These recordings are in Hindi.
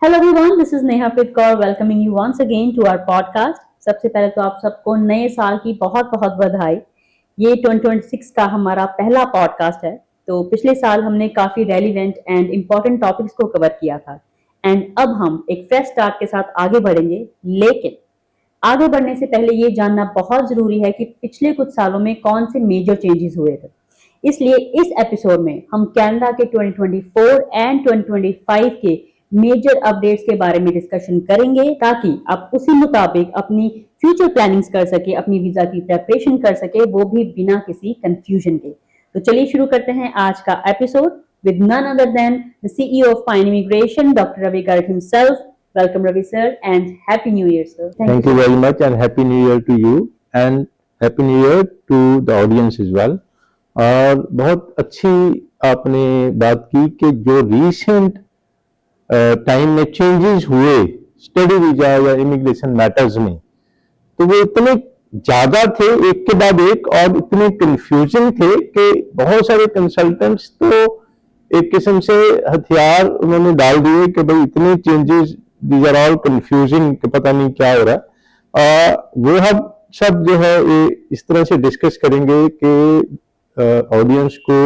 Hello everyone, this is Neha Kaur welcoming you once again to our podcast. सबसे पहले तो आप सबको नए साल की बहुत बहुत बधाई। ये 2026 का हमारा पहला पॉडकास्ट है। तो पिछले साल हमने काफ़ी रेलिवेंट एंड इम्पॉर्टेंट टॉपिक्स को कवर किया था एंड अब हम एक फ्रेश स्टार्ट के साथ आगे बढ़ेंगे। लेकिन आगे बढ़ने से पहले ये जानना बहुत ज़रूरी है कि पिछले कुछ सालों में कौन से मेजर चेंजेस हुए थे। इसलिए इस एपिसोड में हम कनाडा के 2024 एंड 2025 के मेजर अपडेट्स के बारे में डिस्कशन करेंगे ताकि आप उसी मुताबिक अपनी फ्यूचर प्लानिंग्स कर सके, अपनी वीजा की प्रिपरेशन कर सके, वो भी बिना किसी कंफ्यूजन के। तो चलिए शुरू करते हैं आज का episode with none other than the CEO of Pine Immigration, Dr. Ravi Garg himself. Welcome, Ravi sir, and Happy New Year, sir. Thank you very much, and Happy New Year to you, and Happy New Year to the audience as well. और बहुत अच्छी आपने बात की कि जो रीसेंट टाइम में चेंजेस हुए स्टडी वीजा या इमिग्रेशन मैटर्स में, तो वो इतने ज्यादा थे एक के बाद एक और इतने कंफ्यूजन थे कि बहुत सारे कंसल्टेंट्स तो एक किस्म से हथियार उन्होंने डाल दिए कि भाई इतने changes, these are all confusing, कि पता नहीं क्या हो रहा है। वो हम सब जो है इस तरह से डिस्कस करेंगे कि ऑडियंस को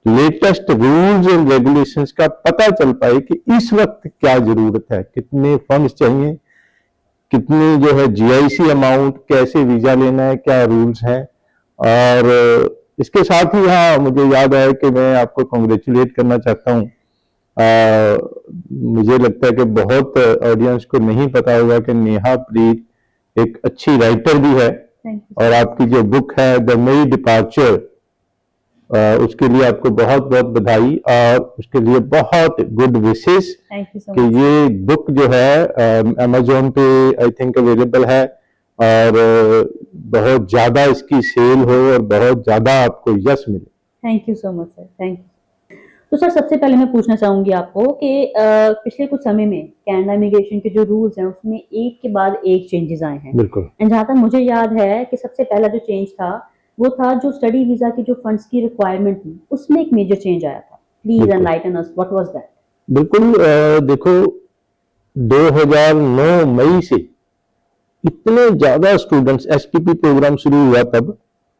लेटेस्ट रूल्स एंड रेगुलेशंस का पता चल पाए कि इस वक्त क्या जरूरत है, कितने फंड्स चाहिए, कितने जो है जीआईसी अमाउंट, कैसे वीजा लेना है, क्या रूल्स हैं। और इसके साथ ही हाँ, मुझे याद आया कि मैं आपको कॉन्ग्रेचुलेट करना चाहता हूँ। मुझे लगता है कि बहुत ऑडियंस को नहीं पता होगा कि नेहा प्रीत एक अच्छी राइटर भी है और आपकी जो बुक है द मई डिपार्चर, उसके लिए आपको बहुत बहुत बधाई और उसके लिए बहुत गुड विशेस कि ये बुक जो है अमेजोन पे आई थिंक अवेलेबल है और बहुत ज्यादा इसकी सेल हो और बहुत ज्यादा आपको यश मिले। Thank you so much sir, thank you. तो सर सबसे पहले मैं पूछना चाहूंगी आपको कि पिछले कुछ समय में कनाडा इमिग्रेशन के जो रूल्स हैं उसमें एक के बाद एक चेंजेस आए हैं। बिल्कुल। एंड जहां तक मुझे याद है कि सबसे पहला जो चेंज था वो था जो स्टडी वीजा की जो फंड्स की रिक्वायरमेंट थी उसमें एक मेजर चेंज आया था। Please enlighten us, what was that? बिल्कुल। देखो 2009 मई से इतने ज्यादा स्टूडेंट्स, एसपीपी प्रोग्राम शुरू हुआ तब,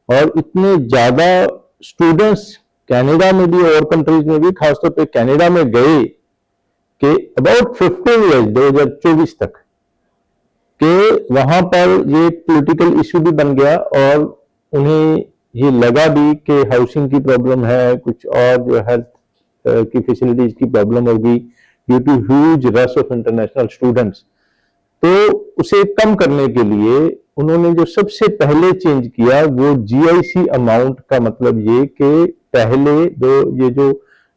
और इतने ज्यादा स्टूडेंट्स कनाडा में भी और कंट्रीज में भी, खासतौर पे कनाडा में गए कि अबाउट 15 ईयर्स 2024 तक कि वहां पर ये पॉलिटिकल इशू भी बन गया और उन्हें ये लगा भी कि हाउसिंग की प्रॉब्लम है, कुछ और जो हेल्थ की फैसिलिटीज की प्रॉब्लम होगी due to huge rush of international students. तो उसे कम करने के लिए उन्होंने जो सबसे पहले चेंज किया वो जीआईसी अमाउंट का, मतलब ये कि पहले ये जो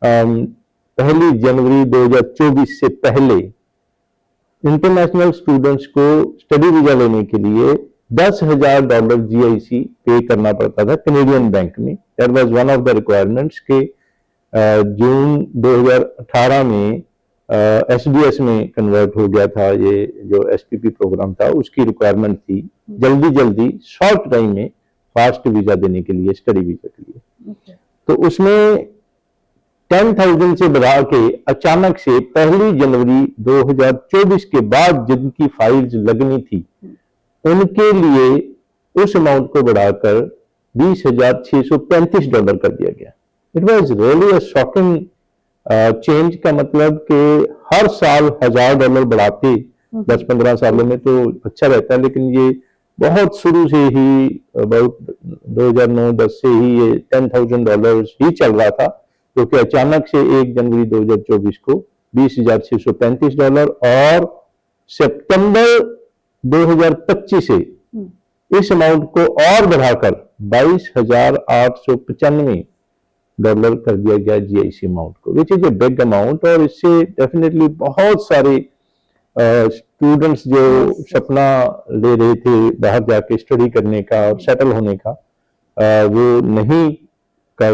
1 जनवरी 2024 से पहले इंटरनेशनल स्टूडेंट्स को स्टडी वीजा लेने के लिए $10,000 जीआईसी पे करना पड़ता था कनेडियन बैंक में। That was one of the requirements के जून 2018 में एसडीएस में कन्वर्ट हो गया था। ये जो एसपीपी प्रोग्राम था उसकी रिक्वायरमेंट थी जल्दी शॉर्ट टाइम में फास्ट वीजा देने के लिए, स्टडी वीजा के लिए। तो उसमें 10,000 से बढ़ा के अचानक से 1 जनवरी 2024 के बाद जिनकी फाइल्स लगनी थी उनके लिए उस अमाउंट को बढ़ाकर $20,635 कर दिया गया। It was really a shocking change. का मतलब कि हर साल $1,000 बढ़ाते 10-15 सालों में तो अच्छा रहता है, लेकिन ये बहुत शुरू से ही अबाउट 2009-10 से ही ये $10,000 ही चल रहा था, क्योंकि अचानक से 1 जनवरी 2024 को $20,635 और सितंबर 2025 से इस अमाउंट को और बढ़ाकर $22,895 कर दिया गया जीआईसी अमाउंट को, which is a big amount. और इससे डेफिनेटली बहुत सारे स्टूडेंट्स जो सपना ले रहे थे बाहर जाके स्टडी करने का और सेटल होने का, वो नहीं कर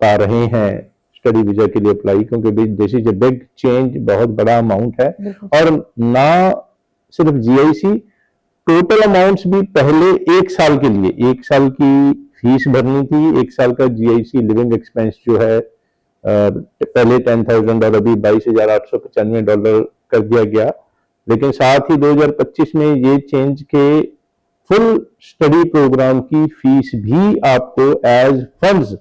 पा रहे हैं स्टडी वीजा के लिए अप्लाई, क्योंकि this is a big change, बहुत बड़ा अमाउंट है। और ना सिर्फ जीआईसी, टोटल अमाउंट्स भी पहले 1 साल के लिए 1 साल की फीस भरनी थी, 1 साल का जीआईसी लिविंग एक्सपेंस जो है पहले $10,000 और अभी $22,895 कर दिया गया, लेकिन साथ ही 2025 में ये चेंज के फुल स्टडी प्रोग्राम की फीस भी आपको एज फंड्स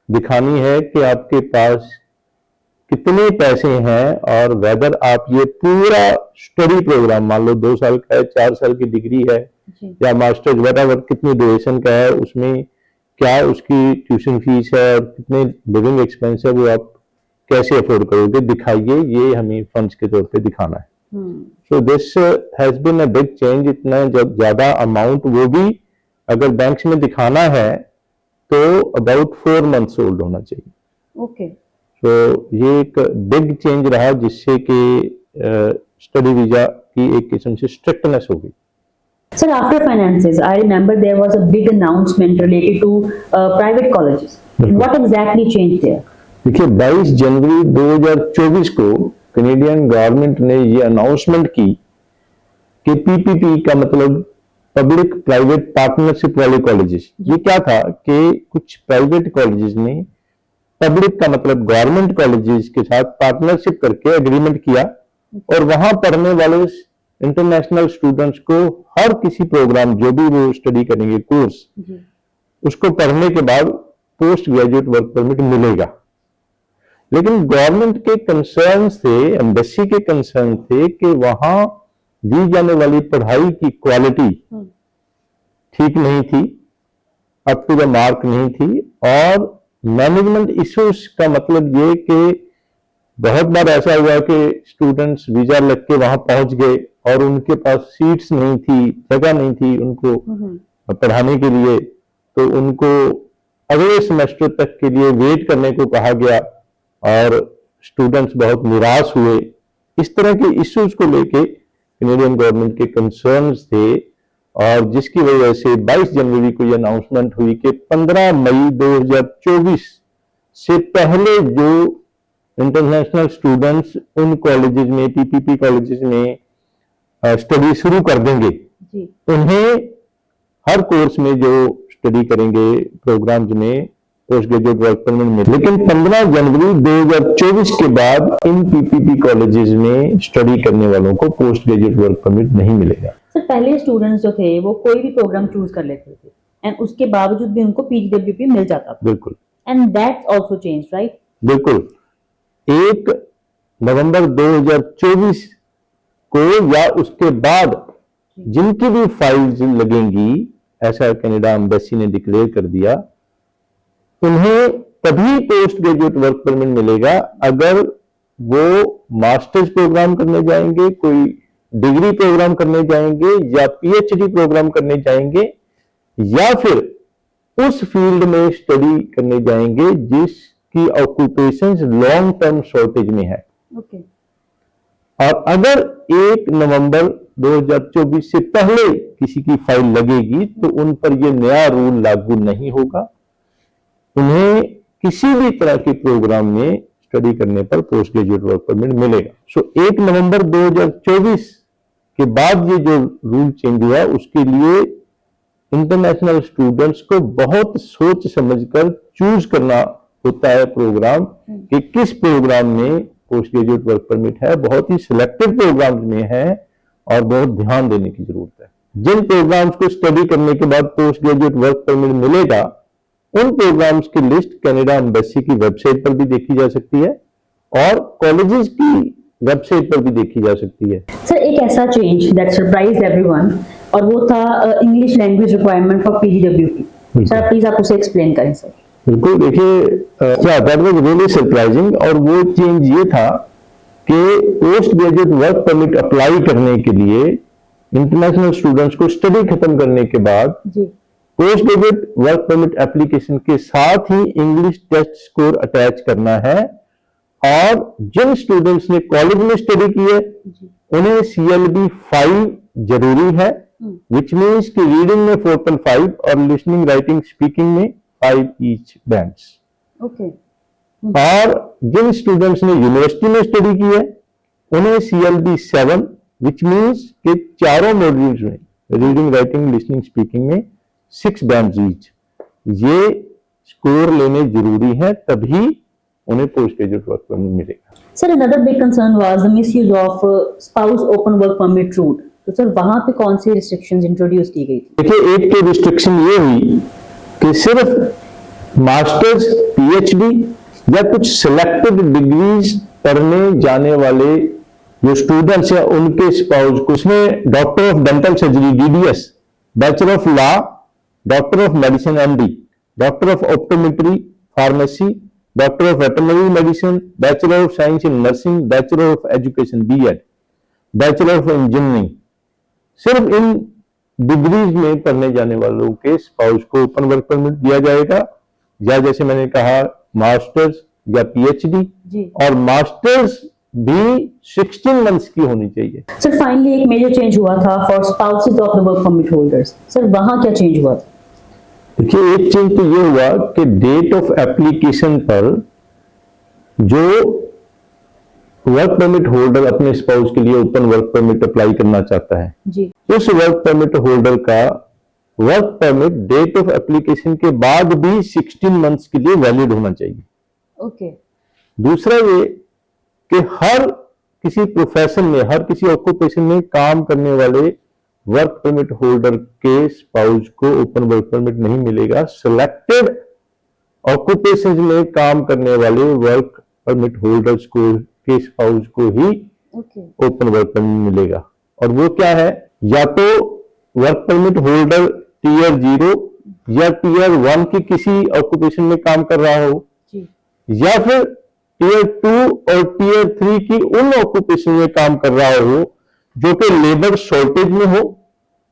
दिखानी है कि आपके पास कितने पैसे हैं, और वेदर आप ये पूरा स्टडी प्रोग्राम, मान लो 2 साल का है, 4 साल की डिग्री है या मास्टर्स वगैरह कितनी ड्यूरेशन का है, उसमें क्या उसकी ट्यूशन फीस है और कितने लिविंग एक्सपेंस है, वो आप कैसे अफोर्ड करोगे, दिखाइए, ये हमें फंड्स के तौर पे दिखाना है। So this has been a big change. इतना जब ज्यादा अमाउंट, वो भी अगर बैंक्स में दिखाना है तो अबाउट 4 मंथ्स ओल्ड होना चाहिए। ओके। तो ये एक बिग चेंज रहा, जिससे कि स्टडी वीजा की एक किस्म से स्ट्रिक्टनेस हो गई। Sir, after finances, I remember there was a big announcement related to private colleges. What exactly changed there? देखिए, 22 जनवरी 2024 को कैनेडियन गवर्नमेंट ने ये अनाउंसमेंट की कि पीपीपी का मतलब पब्लिक प्राइवेट पार्टनरशिप वाले कॉलेजेस, ये क्या था कि कुछ प्राइवेट कॉलेजेस ने पब्लिक का मतलब गवर्नमेंट कॉलेजेस के साथ पार्टनरशिप करके एग्रीमेंट किया, और वहां पढ़ने वाले इंटरनेशनल स्टूडेंट्स को हर किसी प्रोग्राम, जो भी वो स्टडी करेंगे कोर्स, उसको पढ़ने के बाद पोस्ट ग्रेजुएट वर्क परमिट मिलेगा। लेकिन गवर्नमेंट के कंसर्न्स थे, एम्बेसी के कंसर्न थे कि वहां दी जाने वाली पढ़ाई की क्वालिटी ठीक नहीं थी, अप टू द मार्क नहीं थी, और मैनेजमेंट इश्यूज का मतलब ये कि बहुत बार ऐसा हुआ कि स्टूडेंट्स वीजा लग के वहां पहुंच गए और उनके पास सीट्स नहीं थी, जगह नहीं थी उनको पढ़ाने के लिए, तो उनको अगले सेमेस्टर तक के लिए वेट करने को कहा गया और स्टूडेंट्स बहुत निराश हुए। इस तरह के इश्यूज को लेके कैनेडियन गवर्नमेंट के कंसर्न्स थे, और जिसकी वजह से 22 जनवरी को यह अनाउंसमेंट हुई कि 15 मई 2024 से पहले जो इंटरनेशनल स्टूडेंट्स उन कॉलेजेस में, पीपीपी कॉलेजेस में स्टडी शुरू कर देंगे, उन्हें हर कोर्स में जो स्टडी करेंगे प्रोग्राम्स में पोस्ट ग्रेजुएट वर्क परमिट में। लेकिन 15 जनवरी 2024 के बाद इन पीपीपी कॉलेजेस में स्टडी करने वालों को पोस्ट ग्रेजुएट वर्क परमिट नहीं मिलेगा। सर, पहले स्टूडेंट्स जो थे वो कोई भी प्रोग्राम चूज कर लेते थे, एंड उसके बावजूद भी उनको पीजीडब्ल्यूपी मिल जाता था। बिल्कुल। And that's also change, right? बिल्कुल। 1 नवंबर 2024 को या उसके बाद जिनकी भी फाइल्स लगेंगी, ऐसा कनाडा एम्बेसी ने डिक्लेयर कर दिया, उन्हें तभी पोस्ट ग्रेजुएट वर्क परमिट मिलेगा अगर वो मास्टर्स प्रोग्राम करने जाएंगे, कोई डिग्री प्रोग्राम करने जाएंगे, या पीएचडी प्रोग्राम करने जाएंगे, या फिर उस फील्ड में स्टडी करने जाएंगे जिसकी ऑक्यूपेशंस लॉन्ग टर्म शॉर्टेज में है। ओके। और अगर 1 नवंबर 2024 से पहले किसी की फाइल लगेगी तो उन पर यह नया रूल लागू नहीं होगा, उन्हें किसी भी तरह के प्रोग्राम में स्टडी करने पर पोस्ट ग्रेजुएट वर्क परमिट मिलेगा। सो 1 नवंबर 2024 के बाद ये जो रूल चेंज हुआ, उसके लिए इंटरनेशनल स्टूडेंट्स को बहुत सोच समझकर चूज करना होता है प्रोग्राम, कि किस प्रोग्राम में पोस्ट ग्रेजुएट वर्क परमिट है। बहुत ही सिलेक्टेड प्रोग्राम्स में है और बहुत ध्यान देने की जरूरत है। जिन प्रोग्राम्स को स्टडी करने के बाद पोस्ट ग्रेजुएट वर्क परमिट मिलेगा, उन प्रोग्राम्स की लिस्ट कनाडा एम्बेसी की वेबसाइट पर भी देखी जा सकती है और कॉलेजेस की वेबसाइट पर भी देखी जा सकती है। सर, एक ऐसा चेंज दैट सरप्राइज्ड एवरीवन, और वो था English language requirement for PGWP. Sir, please आप उसे एक्सप्लेन करें सर। बिल्कुल। देखिए, दैट वाज रियली सरप्राइजिंग, और वो चेंज ये था कि post graduate work permit apply करने के लिए इंटरनेशनल स्टूडेंट्स को स्टडी खत्म करने के बाद post graduate work permit application के साथ ही इंग्लिश टेस्ट स्कोर अटैच करना है, और जिन स्टूडेंट्स ने कॉलेज में स्टडी की है उन्हें CLB 5 जरूरी है, विच मीन्स कि रीडिंग में 4.5 और लिसनिंग राइटिंग स्पीकिंग में 5 ईच बैंड्स। ओके। और जिन स्टूडेंट्स ने यूनिवर्सिटी में स्टडी की है उन्हें CLB 7, विच मीन्स कि चारों मॉड्यूल्स में रीडिंग राइटिंग लिसनिंग स्पीकिंग में 6 बैंड्स ईच, ये स्कोर लेने जरूरी है, तभी उन्हें पोस्ट ग्रेजुएट वर्क परमिट मिलेगा। Sir, another big concern was the misuse of spouse open work permit route. तो सर वहां पे कौन सी रिस्ट्रिक्शंस इंट्रोड्यूस की गई थी? देखिए, एक तो रिस्ट्रिक्शन ये हुई कि सिर्फ मास्टर्स, पीएचडी या कुछ सिलेक्टेड डिग्रीज पढ़ने जाने वाले जो स्टूडेंट्स हैं उनके स्पाउस को, उसमें doctor of dental surgery DDS, bachelor of law, doctor of medicine MD, doctor of optometry pharmacy, doctor of veterinary medicine, bachelor of science in nursing, bachelor of education BEd, bachelor of engineering, सिर्फ इन डिग्रीज में पढ़ने जाने वालों के स्पाउस को ओपन वर्क परमिट दिया जाएगा, या जैसे मैंने कहा मास्टर्स या पीएचडी, और मास्टर्स भी 16 मंथ्स की होनी चाहिए। सर फाइनली एक मेजर चेंज हुआ था for spouses of the work permit holders. Sir वहां क्या चेंज हुआ था? देखिए, एक चेंज तो ये हुआ कि डेट ऑफ एप्लीकेशन पर जो वर्क परमिट होल्डर अपने स्पाउस के लिए ओपन वर्क परमिट अप्लाई करना चाहता है जी, उस वर्क परमिट होल्डर का work permit date of application के बाद भी 16 मंथ्स के लिए वैलिड होना चाहिए। ओके। दूसरा ये कि हर किसी प्रोफेशन में, हर किसी ऑक्यूपेशन में काम करने वाले वर्क परमिट होल्डर के स्पाउस को ओपन वर्क परमिट नहीं मिलेगा। सिलेक्टेड ऑक्यूपेशन में काम करने वाले वर्क परमिट होल्डर्स को के स्पाउस को ही ओपन वर्क परमिट मिलेगा। और वो क्या है, या तो वर्क परमिट होल्डर टीयर 0 या टीयर 1 की किसी ऑक्यूपेशन में काम कर रहा हो, या फिर टीयर 2 और टीयर 3 की उन ऑक्यूपेशन में काम कर रहा हो जो कि लेबर शॉर्टेज में हो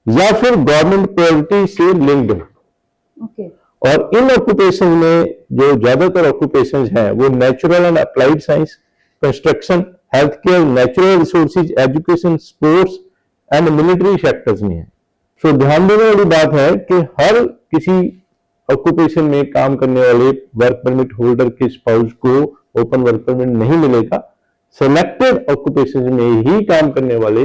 या फिर गवर्नमेंट प्रायोरिटी से लिंक्ड हो। और इन ऑक्यूपेशन में जो ज्यादातर ऑक्यूपेशन हैं वो natural and applied science, construction, health care, natural resources, education, sports and military sectors में है। सो ध्यान देने वाली बात है कि हर किसी ऑक्यूपेशन में काम करने वाले वर्क परमिट होल्डर के स्पाउस को ओपन वर्क परमिट नहीं मिलेगा। सिलेक्टेड ऑक्यूपेशन में ही काम करने वाले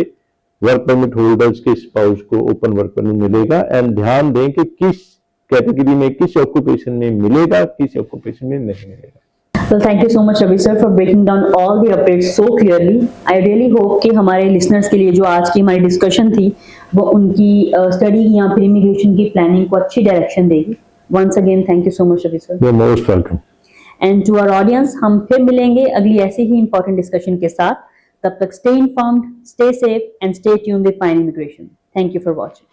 वर्क परमिट होल्डर्स के स्पाउस को ओपन वर्क परमिट मिलेगा। एंड ध्यान दें कि किस कैटेगरी में, किस ऑक्यूपेशन में मिलेगा, किस ऑक्यूपेशन में नहीं मिलेगा। Well, thank you so much, Ravi sir, for breaking down all the updates so clearly. I really hope कि हमारे listeners के लिए जो आज की हमारी discussion थी वो उनकी study या फिर immigration की planning को अच्छी direction देगी। Once again, thank you so much, Ravi sir. You're most welcome. And to our audience, हम फिर मिलेंगे अगली ऐसे ही important discussion के साथ। तब तक stay informed, stay safe and stay tuned with Pine Immigration. Thank you for watching.